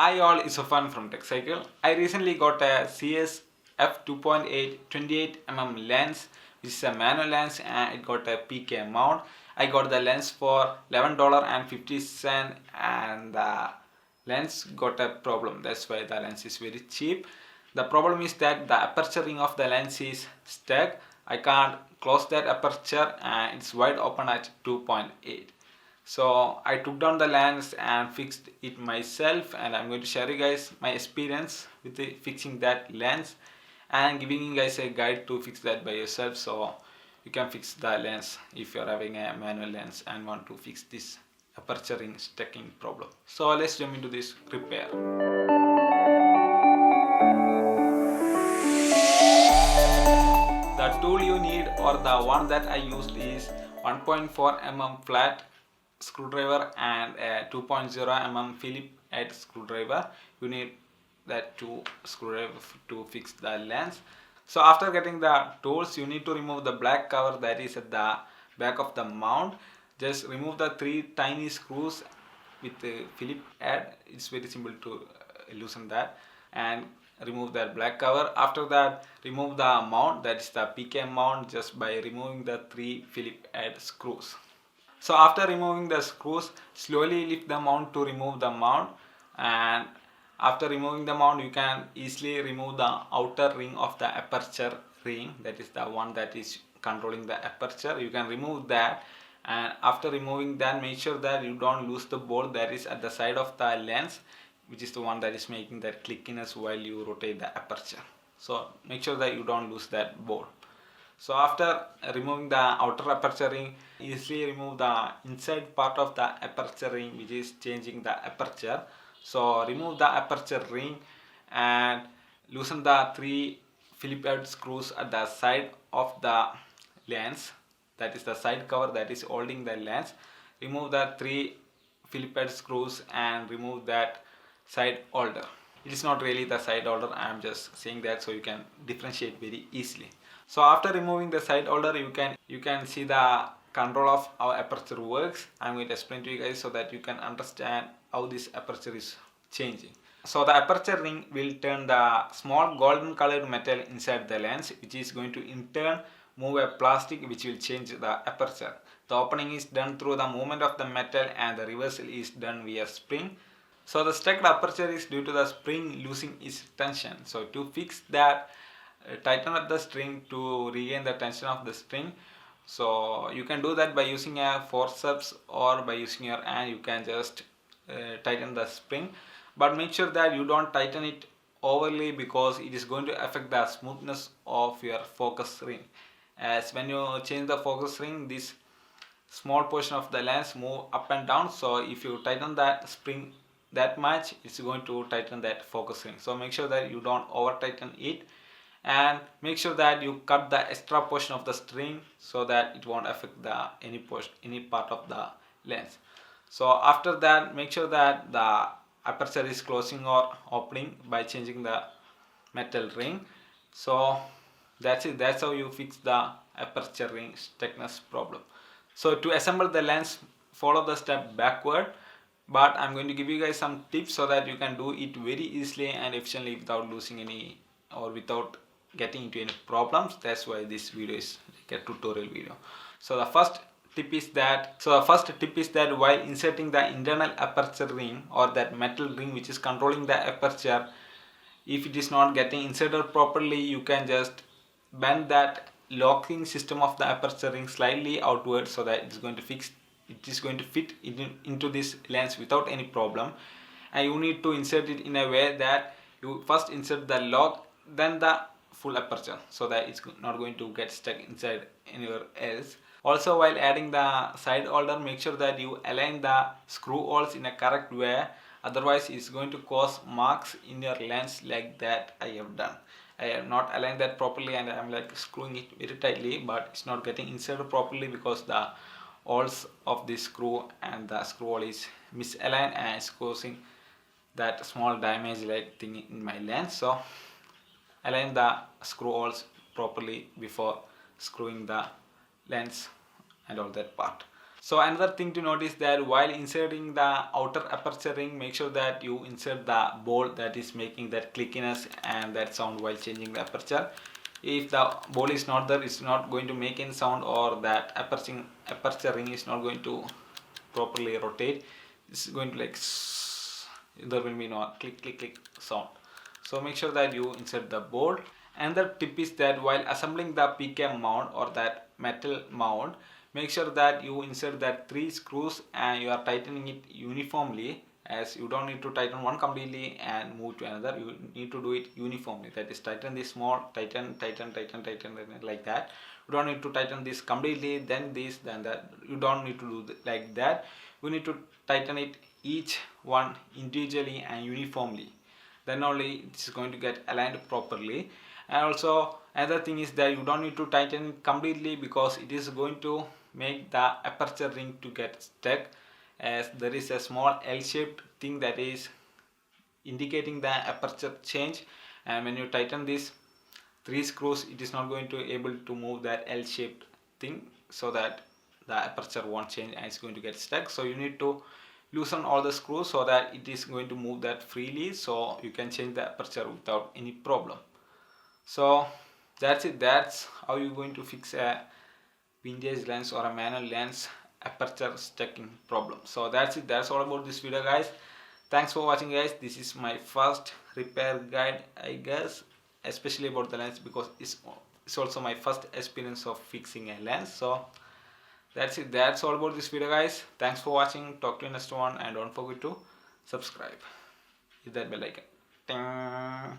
Hi all, it's Sofan from TechCycle. I recently got a Sears f2.8 28mm lens, which is a manual lens, and it got a PK mount. I got the lens for $11.50 and the lens got a problem. That's why the lens is very cheap. The problem is that the aperture ring of the lens is stuck. I can't close that aperture and it's wide open at 2.8. So I took down the lens and fixed it myself, and I'm going to share you guys my experience with fixing that lens and giving you guys a guide to fix that by yourself, so you can fix the lens if you're having a manual lens and want to fix this aperture ring stacking problem. So let's jump into this repair. The tool you need, or the one that I used, is 1.4 mm flat screwdriver and a 2.0 mm Phillips head screwdriver. You need that two screwdrivers to fix the lens. So after getting the tools, you need to remove the black cover that is at the back of the mount. Just remove the three tiny screws with the Phillips head. It's very simple to loosen that and remove that black cover. After that, remove the mount, that is the PK mount, just by removing the three Phillips head screws. So after removing the screws, slowly lift the mount to remove the mount, and after removing the mount, you can easily remove the outer ring of the aperture ring, that is the one that is controlling the aperture. You can remove that, and after removing that, make sure that you don't lose the bolt that is at the side of the lens, which is the one that is making that clickiness while you rotate the aperture. So make sure that you don't lose that bolt. So after removing the outer aperture ring, easily remove the inside part of the aperture ring, which is changing the aperture. So remove the aperture ring and loosen the three Phillips head screws at the side of the lens, that is the side cover that is holding the lens. Remove the three Phillips head screws and remove that side holder. It is not really the side holder, I am just saying that so you can differentiate very easily. So after removing the side holder, you can see the control of how aperture works. I'm going to explain to you guys so that you can understand how this aperture is changing. So the aperture ring will turn the small golden colored metal inside the lens, which is going to in turn move a plastic which will change the aperture. The opening is done through the movement of the metal and the reversal is done via spring. So the stuck aperture is due to the spring losing its tension. So to fix that, tighten up the string to regain the tension of the string. So you can do that by using a forceps or by using your hand. You can just tighten the spring, but make sure that you don't tighten it overly, because it is going to affect the smoothness of your focus ring. As when you change the focus ring, this small portion of the lens move up and down. So if you tighten that spring that much, it's going to tighten that focus ring. So make sure that you don't over tighten it, and make sure that you cut the extra portion of the string so that it won't affect the any part of the lens. So after that, make sure that the aperture is closing or opening by changing the metal ring. So that's it. That's how you fix the aperture ring stuckness problem. So to assemble the lens, follow the step backward, but I'm going to give you guys some tips so that you can do it very easily and efficiently without losing any or without getting into any problems. That's why this video is like a tutorial video. So the first tip is that while inserting the internal aperture ring, or that metal ring which is controlling the aperture, if it is not getting inserted properly, you can just bend that locking system of the aperture ring slightly outwards so that it is going to fit into this lens without any problem. And you need to insert it in a way that you first insert the lock, then the full aperture, so that it's not going to get stuck inside anywhere else. Also, while adding the side holder, make sure that you align the screw holes in a correct way, otherwise it's going to cause marks in your lens like that I have done. I have not aligned that properly and I'm like screwing it very tightly, but it's not getting inserted properly because the holes of the screw and the screw hole is misaligned and it's causing that small damage like thing in my lens. So align the screw holes properly before screwing the lens and all that part. So another thing to notice that while inserting the outer aperture ring, make sure that you insert the ball that is making that clickiness and that sound while changing the aperture. If the ball is not there, it's not going to make any sound, or that aperture ring is not going to properly rotate. It's going to like there will be no click click click sound. So make sure that you insert the board. Another tip is that while assembling the PK mount or that metal mount, make sure that you insert that 3 screws and you are tightening it uniformly, as you don't need to tighten one completely and move to another. You need to do it uniformly. That is, tighten this small, tighten like that. You don't need to tighten this completely, then this, then that. You don't need to do like that. You need to tighten it each one individually and uniformly. Then only it's going to get aligned properly. And also another thing is that you don't need to tighten it completely, because it is going to make the aperture ring to get stuck, as there is a small L-shaped thing that is indicating the aperture change, and when you tighten these 3 screws, it is not going to able to move that L-shaped thing, so that the aperture won't change and it's going to get stuck. So you need to loosen all the screws so that it is going to move that freely, so you can change the aperture without any problem. So that's it. That's how you're going to fix a vintage lens or a manual lens aperture stacking problem. So that's it. That's all about this video, guys. Thanks for watching, guys. This is my first repair guide, I guess, especially about the lens, because it's also my first experience of fixing a lens. So that's it. That's all about this video, guys. Thanks for watching. Talk to you next one, and don't forget to subscribe. Hit that bell icon. Ding.